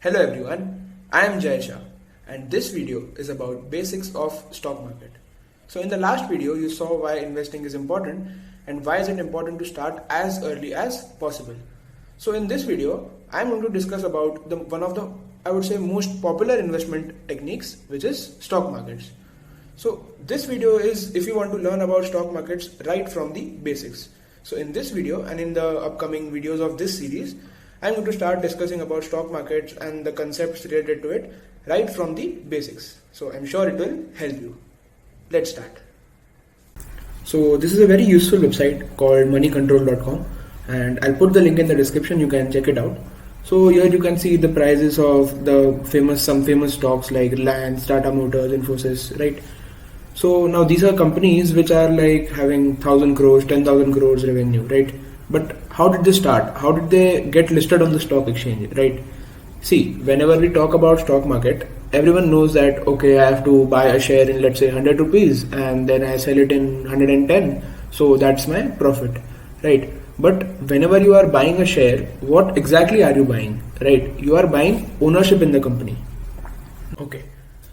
Hello everyone, I am Jay Shah and this video is about basics of stock market. So in the last video you saw why investing is important and why is it important to start as early as possible. So in this video I am going to discuss about one of the I would say most popular investment techniques, which is stock markets. So this video is if you want to learn about stock markets right from the basics. So in this video and in the upcoming videos of this series, I'm going to start discussing about stock markets and the concepts related to it right from the basics. So I'm sure it will help you. Let's start. So this is a very useful website called moneycontrol.com and I'll put the link in the description. You can check it out. So here you can see the prices of some famous stocks like Reliance, Tata Motors, Infosys, right? So now these are companies which are like having 1,000 crores, 10,000 crores revenue, right? But how did they start? How did they get listed on the stock exchange, right? See, whenever we talk about stock market, everyone knows that, okay, I have to buy a share in let's say 100 rupees and then I sell it in 110. So that's my profit, right? But whenever you are buying a share, what exactly are you buying, right? You are buying ownership in the company. Okay.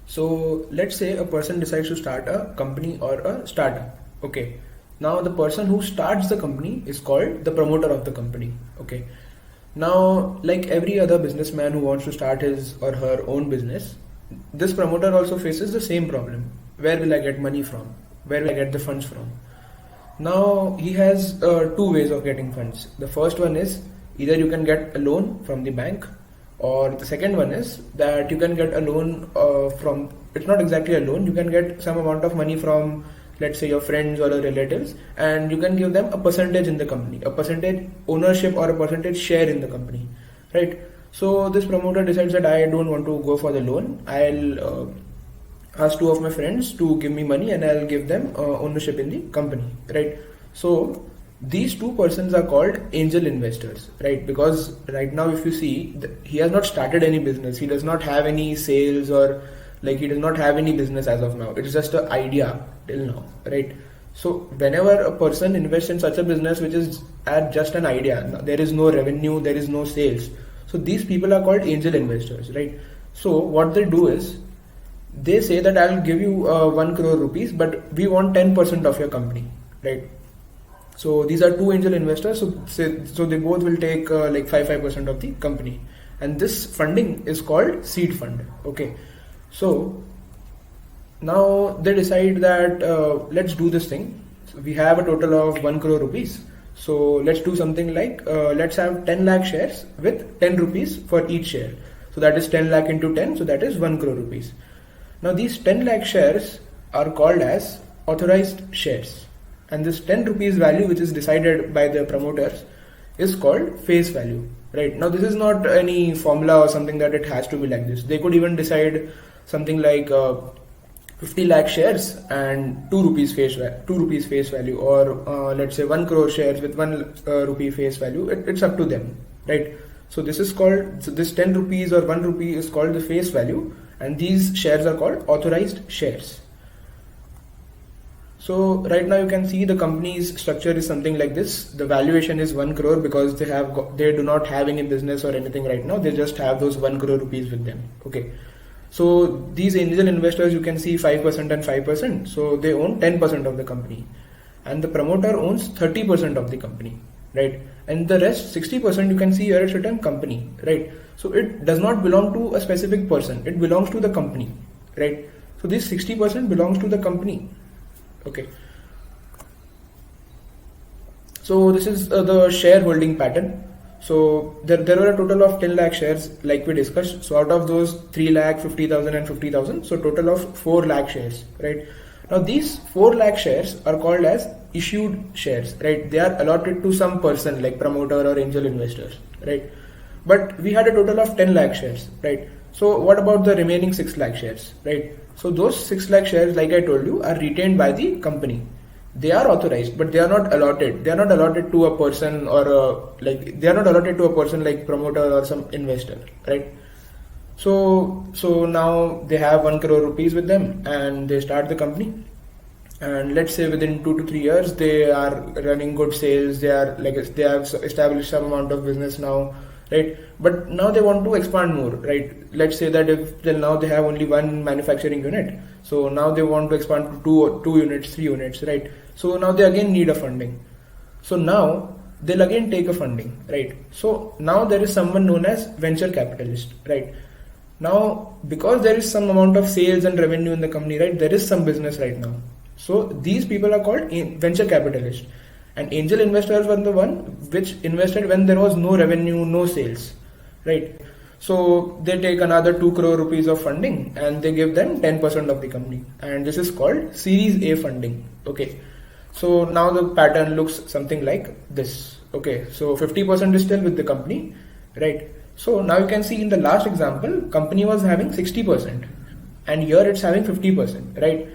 So let's say a person decides to start a company or a startup. Okay. Now the person who starts the company is called the promoter of the company. Okay. Now, like every other businessman who wants to start his or her own business, this promoter also faces the same problem. Where will I get money from? Where will I get the funds from? Now he has two ways of getting funds. The first one is either you can get a loan from the bank, or the second one is that you can get a loan from, it's not exactly a loan, you can get some amount of money from let's say your friends or your relatives and you can give them a percentage in the company, a percentage ownership or a percentage share in the company, right? So this promoter decides that I don't want to go for the loan. I'll ask two of my friends to give me money and I'll give them ownership in the company, right? So these two persons are called angel investors, right? Because right now if you see, he has not started any business, he does not have any sales or like he does not have any business as of now. It's just an idea till now, right? So whenever a person invests in such a business which is at just an idea, there is no revenue, there is no sales. So these people are called angel investors, right? So what they do is they say that I'll give you 1 crore rupees, but we want 10% of your company, right? So these are two angel investors. So they both will take like 5% of the company, and this funding is called seed fund. Okay. So now they decide that let's do this thing. So we have a total of 1 crore rupees. So let's do something like let's have 10 lakh shares with 10 rupees for each share. So that is 10 lakh into 10. So that is 1 crore rupees. Now these 10 lakh shares are called as authorized shares. And this 10 rupees value which is decided by the promoters is called face value, right? Now this is not any formula or something that it has to be like this. They could even decide something like 50 lakh shares and 2 rupees face value, or let's say 1 crore shares with 1 rupee face value. It's up to them, right? So this is called, so this 10 rupees or 1 rupee is called the face value, and these shares are called authorized shares. So right now you can see the company's structure is something like this. The valuation is 1 crore because they do not have any business or anything right now. They just have those 1 crore rupees with them. Okay. So these angel investors, you can see 5% and 5%. So they own 10% of the company, and the promoter owns 30% of the company, right? And the rest 60% you can see here it's written company, right? So it does not belong to a specific person. It belongs to the company, right? So this 60% belongs to the company. Okay. So this is the shareholding pattern. So there were a total of 10 lakh shares like we discussed. So out of those 3 lakh, 50,000 and 50,000. So total of 4 lakh shares, right? Now these 4 lakh shares are called as issued shares, right? They are allotted to some person like promoter or angel investors, right? But we had a total of 10 lakh shares, right? So what about the remaining 6 lakh shares, right? So those 6 lakh shares, like I told you, are retained by the company. They are authorized, but they are not allotted. They are not allotted to a person or they are not allotted to a person like promoter or some investor, right? So now they have 1 crore rupees with them and they start the company. And let's say within 2 to 3 years, they are running good sales. They have established some amount of business now. right? But now they want to expand more, right? Let's say that if till now they have only one manufacturing unit, so now they want to expand to two units, 3 units, right? So now they again need a funding. So now they'll again take a funding, right? So now there is someone known as venture capitalist, right? Now, because there is some amount of sales and revenue in the company, right? There is some business right now. So these people are called venture capitalists. And angel investors were the one which invested when there was no revenue, no sales, right? So they take another 2 crore rupees of funding and they give them 10% of the company. And this is called Series A funding. Okay. So now the pattern looks something like this. Okay. So 50% is still with the company, right? So now you can see in the last example, company was having 60% and here it's having 50%, right?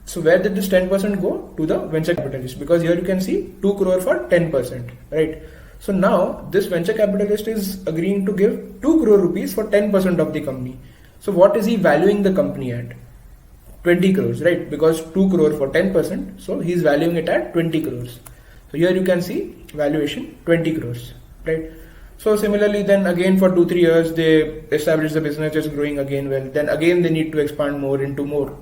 So where did this 10% go? To the venture capitalist, because here you can see 2 crore for 10%, right? So now this venture capitalist is agreeing to give 2 crore rupees for 10% of the company. So what is he valuing the company at? 20 crores, right? Because 2 crore for 10%, so he's valuing it at 20 crores. So here you can see valuation 20 crores, right? So similarly, then again for 2-3 years, they establish the business is growing again well. Then again they need to expand more into more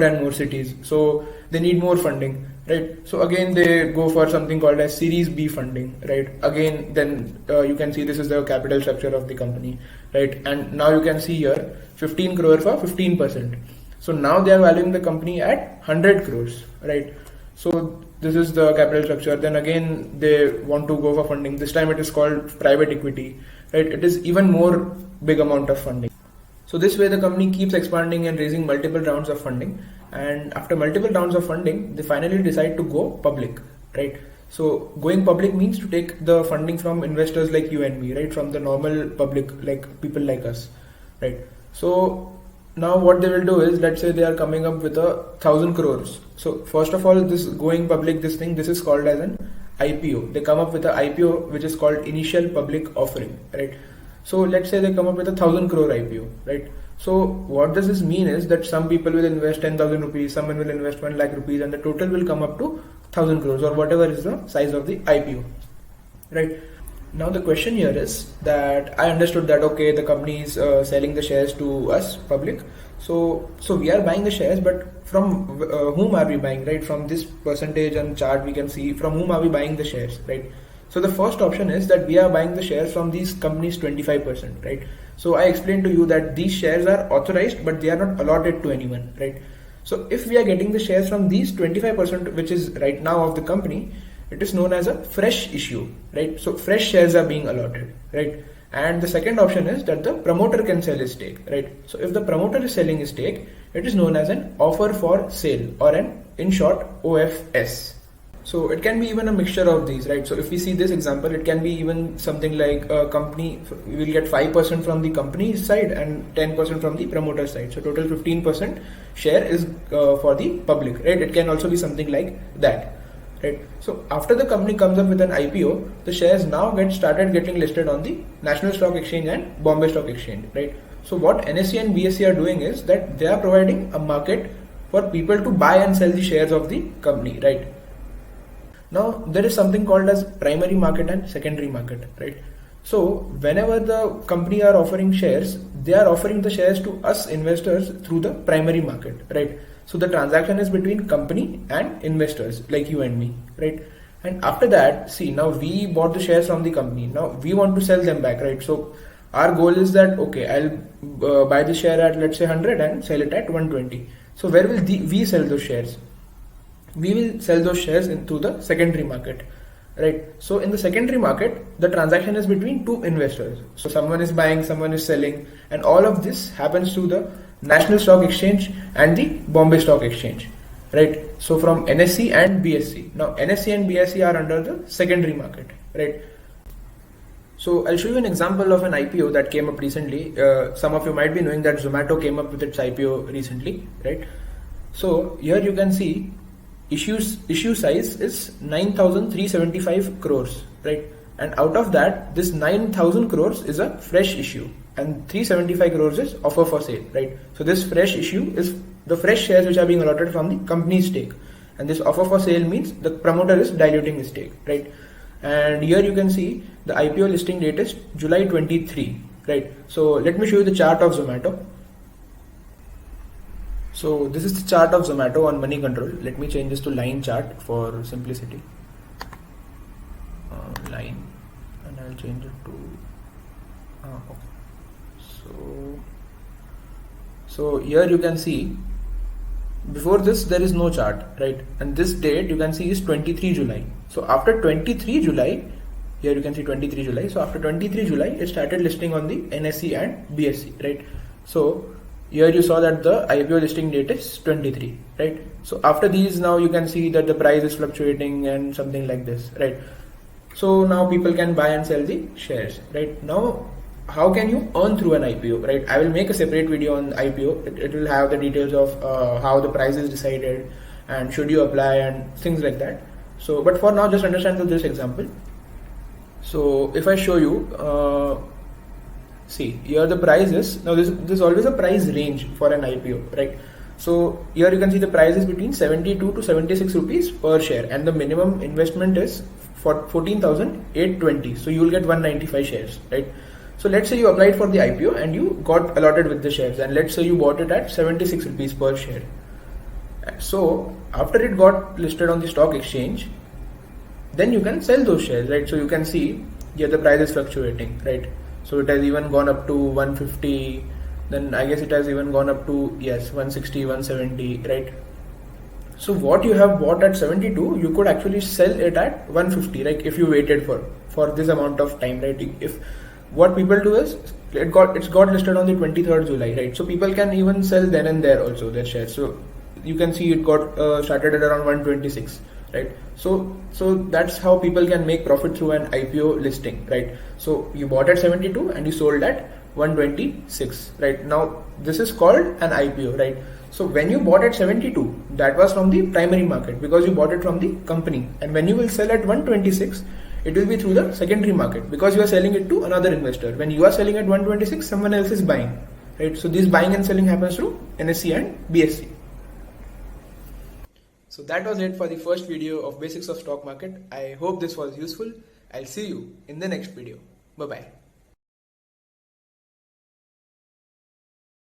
and more cities. So they need more funding, right? So again they go for something called as Series B funding, right? Again, then you can see this is the capital structure of the company, right? And now you can see here 15 crore for 15%. So now they are valuing the company at 100 crores, right? So this is the capital structure. Then again they want to go for funding. This time it is called private equity, right? It is even more big amount of funding. So this way the company keeps expanding and raising multiple rounds of funding, and after multiple rounds of funding they finally decide to go public, right? So going public means to take the funding from investors like you and me, right? From the normal public, like people like us, right? So now what they will do is, let's say they are coming up with 1,000 crores. So first of all, this going public, this is called as an IPO. They come up with an IPO which is called initial public offering, right? So let's say they come up with 1,000 crore IPO, right? So what does this mean is that some people will invest 10,000 rupees, someone will invest 1 lakh rupees, and the total will come up to 1,000 crores or whatever is the size of the IPO, right? Now the question here is that I understood that, okay, the company is selling the shares to us public. So we are buying the shares, but from whom are we buying, right? From this percentage and chart we can see from whom are we buying the shares, right? So the first option is that we are buying the shares from these companies 25%, right? So I explained to you that these shares are authorized, but they are not allotted to anyone, right? So if we are getting the shares from these 25%, which is right now of the company, it is known as a fresh issue, right? So fresh shares are being allotted, right? And the second option is that the promoter can sell his stake, right? So if the promoter is selling his stake, it is known as an offer for sale, or in short, OFS. So it can be even a mixture of these, right? So if we see this example, it can be even something like a company, we will get 5% from the company's side and 10% from the promoter side. So total 15% share is for the public, right? It can also be something like that, right? So after the company comes up with an IPO, the shares now started getting listed on the National Stock Exchange and Bombay Stock Exchange, right? So what NSE and BSE are doing is that they are providing a market for people to buy and sell the shares of the company, right? Now there is something called as primary market and secondary market, right? So whenever the company are offering shares, they are offering the shares to us investors through the primary market, right? So the transaction is between company and investors like you and me, right? And after that, see, now we bought the shares from the company. Now we want to sell them back, right? So our goal is that, okay, I'll buy the share at, let's say 100 and sell it at 120. So where will we sell those shares? We will sell those shares into the secondary market, right? So in the secondary market, the transaction is between two investors. So someone is buying, someone is selling, and all of this happens through the National Stock Exchange and the Bombay Stock Exchange, right? So from NSE and BSE. Now NSE and BSE are under the secondary market, right? So I'll show you an example of an IPO that came up recently. Some of you might be knowing that Zomato came up with its IPO recently, right? So here you can see issue size is 9,375 crores, right? And out of that, this 9,000 crores is a fresh issue and 375 crores is offer for sale, right? So this fresh issue is the fresh shares which are being allotted from the company's stake, and this offer for sale means the promoter is diluting his stake, right? and here you can see the IPO listing date is July 23, right? So let me show you the chart of Zomato. So this is the chart of Zomato on money control. Let me change this to line chart for simplicity. Line, and I'll change it to okay. So here you can see before this there is no chart, right? And this date you can see is 23 July. So after 23 July, here you can see 23 July. So after 23 July, it started listing on the NSE and BSE, right? So here you saw that the IPO listing date is 23, right? So after these, now you can see that the price is fluctuating and something like this, right? So now people can buy and sell the shares, right? Now, how can you earn through an IPO, right? I will make a separate video on IPO. It will have the details of how the price is decided and should you apply and things like that. So, but for now, just understand this example. So if I show you, see here the price is, now there's always a price range for an IPO, right? So here you can see the price is between 72 to 76 rupees per share, and the minimum investment is for 14,820. So you will get 195 shares, right? So let's say you applied for the IPO and you got allotted with the shares, and let's say you bought it at 76 rupees per share. So after it got listed on the stock exchange, then you can sell those shares, right? So you can see here the price is fluctuating, right? So it has even gone up to 150, then I guess it has even gone up to, yes, 160, 170, right? So what you have bought at 72, you could actually sell it at 150, like if you waited for this amount of time, right? If what people do is it's got listed on the 23rd July, right? So people can even sell then and there also their shares. So you can see it got started at around 126, right? So that's how people can make profit through an IPO listing, right? So you bought at 72 and you sold at 126, right? Now this is called an IPO, right? So when you bought at 72, that was from the primary market because you bought it from the company, and when you will sell at 126, it will be through the secondary market because you are selling it to another investor. When you are selling at 126, someone else is buying, right? So this buying and selling happens through NSE and BSE. So that was it for the first video of basics of stock market. I hope this was useful. I'll see you in the next video. Bye bye.